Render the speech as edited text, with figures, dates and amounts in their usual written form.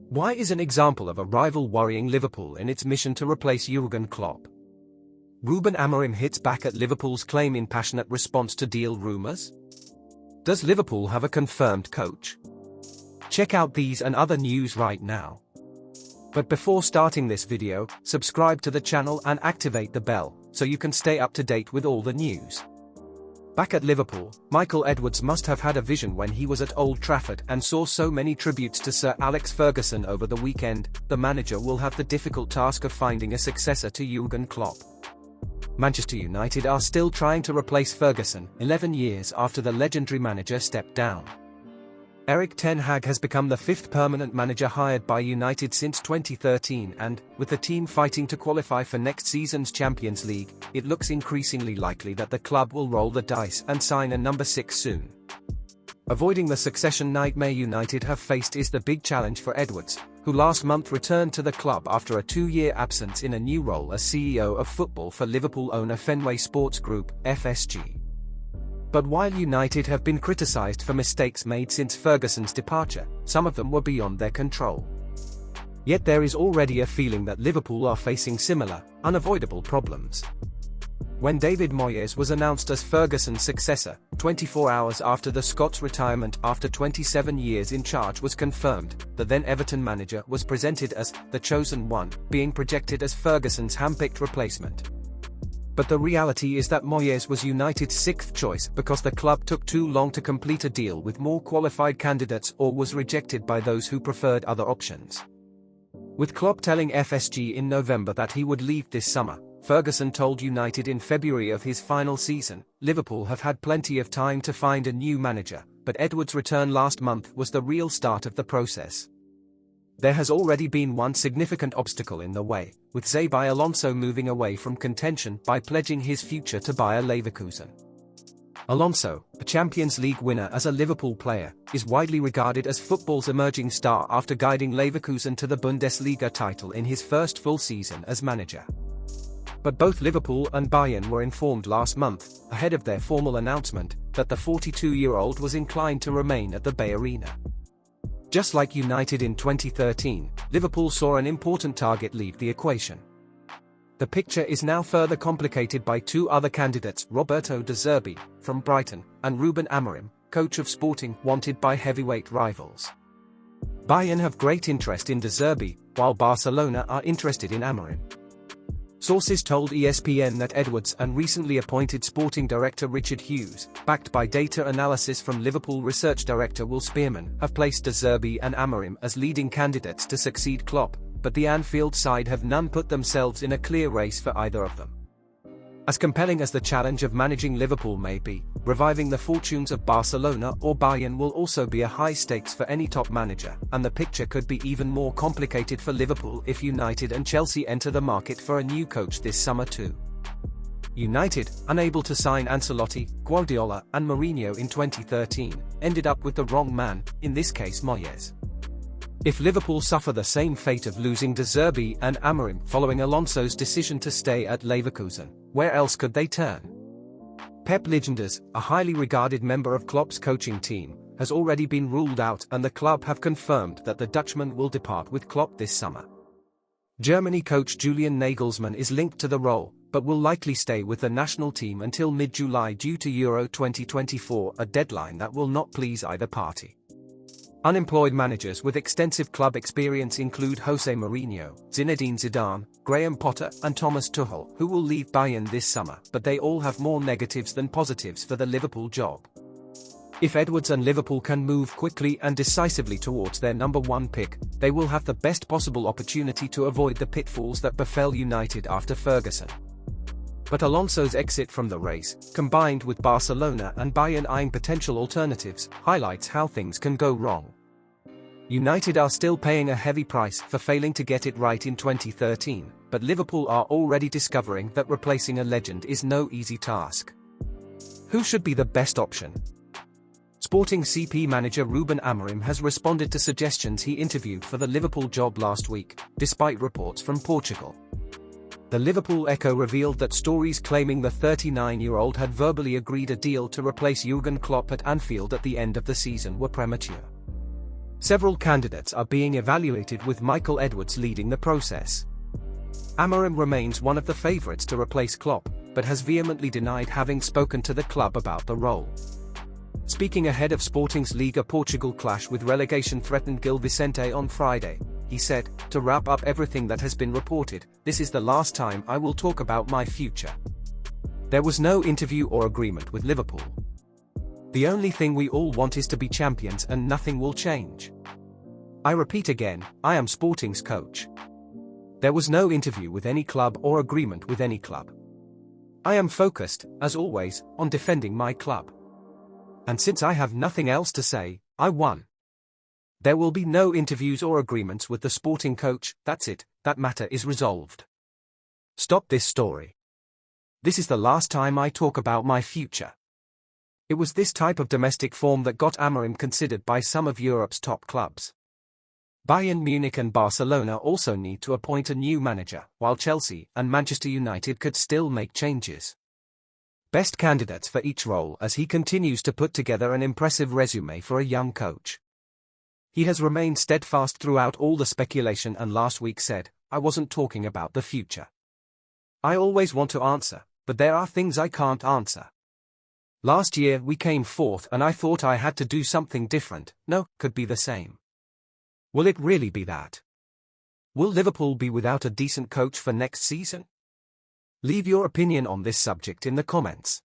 Why is an example of a rival worrying Liverpool in its mission to replace Jurgen Klopp? Rúben Amorim hits back at Liverpool's claim in passionate response to deal rumours? Does Liverpool have a confirmed coach? Check out these and other news right now. But before starting this video, subscribe to the channel and activate the bell, so you can stay up to date with all the news. Back at Liverpool, Michael Edwards must have had a vision when he was at Old Trafford and saw so many tributes to Sir Alex Ferguson over the weekend. The manager will have the difficult task of finding a successor to Jurgen Klopp. Manchester United are still trying to replace Ferguson, 11 years after the legendary manager stepped down. Erik ten Hag has become the fifth permanent manager hired by United since 2013 and, with the team fighting to qualify for next season's Champions League, it looks increasingly likely that the club will roll the dice and sign a number 6 soon. Avoiding the succession nightmare United have faced is the big challenge for Edwards, who last month returned to the club after a 2-year absence in a new role as CEO of football for Liverpool owner Fenway Sports Group, FSG. But while United have been criticised for mistakes made since Ferguson's departure, some of them were beyond their control. Yet there is already a feeling that Liverpool are facing similar, unavoidable problems. When David Moyes was announced as Ferguson's successor, 24 hours after the Scots' retirement after 27 years in charge was confirmed, the then Everton manager was presented as the chosen one, being projected as Ferguson's handpicked replacement. But the reality is that Moyes was United's 6th choice because the club took too long to complete a deal with more qualified candidates or was rejected by those who preferred other options. With Klopp telling FSG in November that he would leave this summer, Ferguson told United in February of his final season, Liverpool have had plenty of time to find a new manager, but Edwards' return last month was the real start of the process. There has already been one significant obstacle in the way, with Xabi Alonso moving away from contention by pledging his future to Bayer Leverkusen. Alonso, a Champions League winner as a Liverpool player, is widely regarded as football's emerging star after guiding Leverkusen to the Bundesliga title in his first full season as manager. But both Liverpool and Bayern were informed last month, ahead of their formal announcement, that the 42-year-old was inclined to remain at the Bay Arena. Just like United in 2013, Liverpool saw an important target leave the equation. The picture is now further complicated by 2 other candidates, Roberto De Zerbi, from Brighton, and Rúben Amorim, coach of Sporting, wanted by heavyweight rivals. Bayern have great interest in De Zerbi, while Barcelona are interested in Amorim. Sources told ESPN that Edwards and recently appointed sporting director Richard Hughes, backed by data analysis from Liverpool research director Will Spearman, have placed De Zerbi and Amorim as leading candidates to succeed Klopp, but the Anfield side have none put themselves in a clear race for either of them. As compelling as the challenge of managing Liverpool may be, reviving the fortunes of Barcelona or Bayern will also be a high stakes for any top manager, and the picture could be even more complicated for Liverpool if United and Chelsea enter the market for a new coach this summer too. United, unable to sign Ancelotti, Guardiola, and Mourinho in 2013, ended up with the wrong man, in this case Moyes. If Liverpool suffer the same fate of losing De Zerbi and Amorim following Alonso's decision to stay at Leverkusen, where else could they turn? Pep Lijnders, a highly regarded member of Klopp's coaching team, has already been ruled out and the club have confirmed that the Dutchman will depart with Klopp this summer. Germany coach Julian Nagelsmann is linked to the role, but will likely stay with the national team until mid-July due to Euro 2024, a deadline that will not please either party. Unemployed managers with extensive club experience include Jose Mourinho, Zinedine Zidane, Graham Potter, and Thomas Tuchel, who will leave Bayern this summer, but they all have more negatives than positives for the Liverpool job. If Edwards and Liverpool can move quickly and decisively towards their number 1 pick, they will have the best possible opportunity to avoid the pitfalls that befell United after Ferguson. But Alonso's exit from the race, combined with Barcelona and Bayern eyeing potential alternatives, highlights how things can go wrong. United are still paying a heavy price for failing to get it right in 2013, but Liverpool are already discovering that replacing a legend is no easy task. Who should be the best option? Sporting CP manager Rúben Amorim has responded to suggestions he interviewed for the Liverpool job last week, despite reports from Portugal. The Liverpool Echo revealed that stories claiming the 39-year-old had verbally agreed a deal to replace Jurgen Klopp at Anfield at the end of the season were premature. Several candidates are being evaluated with Michael Edwards leading the process. Amorim remains one of the favourites to replace Klopp, but has vehemently denied having spoken to the club about the role. Speaking ahead of Sporting's Liga Portugal clash with relegation-threatened Gil Vicente on Friday, he said, "To wrap up everything that has been reported, this is the last time I will talk about my future. There was no interview or agreement with Liverpool. The only thing we all want is to be champions and nothing will change. I repeat again, I am Sporting's coach. There was no interview with any club or agreement with any club. I am focused, as always, on defending my club. And since I have nothing else to say, I won. There will be no interviews or agreements with the Sporting coach, that's it, that matter is resolved. Stop this story. This is the last time I talk about my future." It was this type of domestic form that got Amorim considered by some of Europe's top clubs. Bayern Munich and Barcelona also need to appoint a new manager, while Chelsea and Manchester United could still make changes. Best candidates for each role as he continues to put together an impressive resume for a young coach. He has remained steadfast throughout all the speculation and last week said, "I wasn't talking about the future. I always want to answer, but there are things I can't answer. Last year we came fourth and I thought I had to do something different. No, could be the same. Will it really be that? Will Liverpool be without a decent coach for next season? Leave your opinion on this subject in the comments.